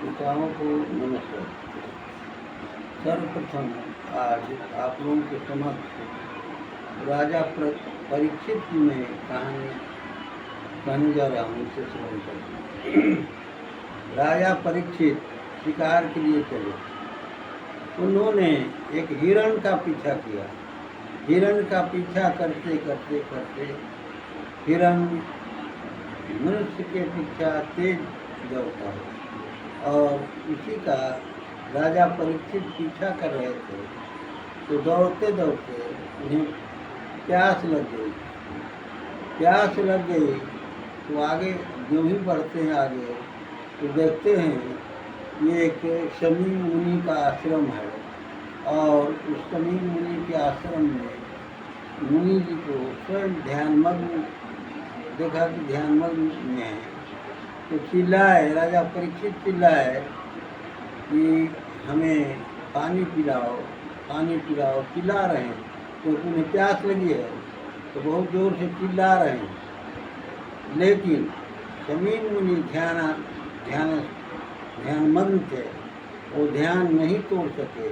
श्रोताओं को नमस्कार। सर्वप्रथम आज आप लोगों के समक्ष राजा परीक्षित की मैं कहानी कहने जा रहा हूँ। इसे श्रवण करें। राजा परीक्षित शिकार के लिए चले। उन्होंने एक हिरण का पीछा किया। हिरण का पीछा करते करते करते हिरण मनुष्य के पीछा तेज दौड़ता है और उसी का राजा परीक्षित पीछा कर रहे थे। तो दौड़ते दौड़ते उन्हें प्यास लग गई। प्यास लग गई तो आगे जो ही बढ़ते हैं आगे तो देखते हैं ये एक शमी मुनि का आश्रम है और उस शमी मुनि के आश्रम में मुनि जी को स्वयं ध्यानमग्न देखा कि ध्यानमग्न में है। तो चिल्लाए, राजा परीक्षित चिल्लाए कि हमें पानी पिलाओ, पानी पिलाओ। चिल्ला रहे हैं तो उन्हें प्यास लगी है तो बहुत ज़ोर से चिल्ला रहे हैं। लेकिन शमी मुनि ध्यानमग्न थे, वो ध्यान नहीं तोड़ सके।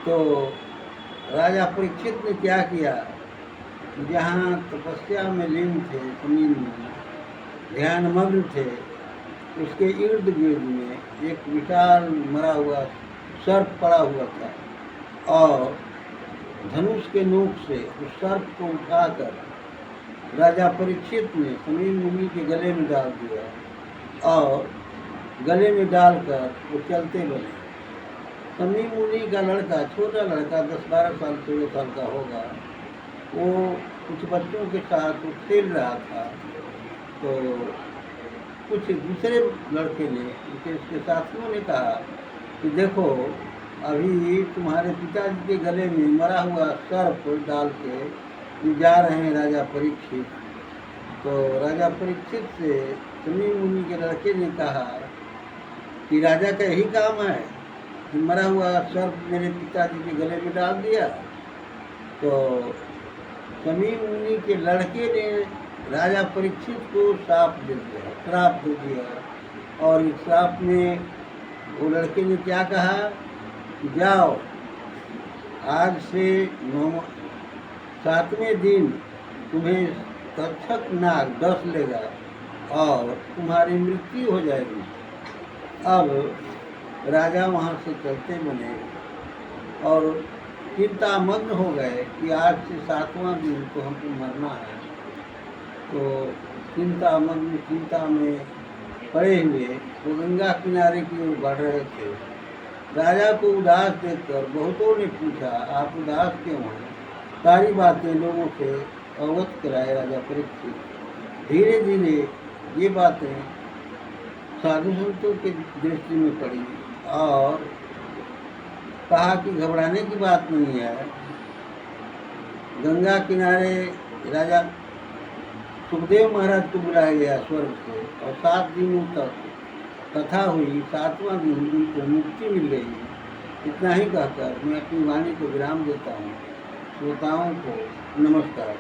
तो राजा परीक्षित ने क्या किया, जहाँ तपस्या में लीन थे शमी मुनि, ध्यानमग्न थे, उसके इर्द गिर्द में एक विशाल मरा हुआ सर्प पड़ा हुआ था और धनुष के नोक से उस सर्प को उठाकर राजा परीक्षित ने शमी मुनि के गले में डाल दिया और गले में डालकर वो चलते बने। शमी मुनि का लड़का, छोटा लड़का 10-12 साल 16 साल का होगा, वो कुछ बच्चों के साथ वो खेल रहा था। तो कुछ दूसरे लड़के ने, उसके साथियों ने कहा कि देखो अभी तुम्हारे पिताजी के गले में मरा हुआ सर्प डाल के ये जा रहे हैं राजा परीक्षित। तो राजा परीक्षित से शमी मुनि के लड़के ने कहा कि राजा का यही काम है कि मरा हुआ सर्प मेरे पिताजी के गले में डाल दिया। तो शमी मुनि के लड़के ने राजा परीक्षित को श्राप दे दिया और इस श्राप में वो लड़के ने क्या कहा कि जाओ आज से 7वें दिन तुम्हें तक्षक नाग डस लेगा और तुम्हारी मृत्यु हो जाएगी। अब राजा वहाँ से चलते बने और चिंतामग्न हो गए कि आज से 7वां दिन तो हमको मरना है। तो चिंता में पड़े हुए वो गंगा किनारे की ओर बढ़ रहे थे। राजा को उदास देखकर बहुतों ने पूछा, आप उदास क्यों हैं? सारी बातें लोगों से अवगत कराए राजा परीक्षित। धीरे धीरे ये बातें साधु संतों के दृष्टि में पड़ी और कहा कि घबराने की बात नहीं है। गंगा किनारे राजा सुखदेव महाराज को बुलाया गया स्वर्ग से और 7 दिनों तक कथा हुई। 7वां दिन उनको मुक्ति मिल गई। इतना ही कहकर मैं अपनी वाणी को विराम देता हूँ। श्रोताओं को नमस्कार।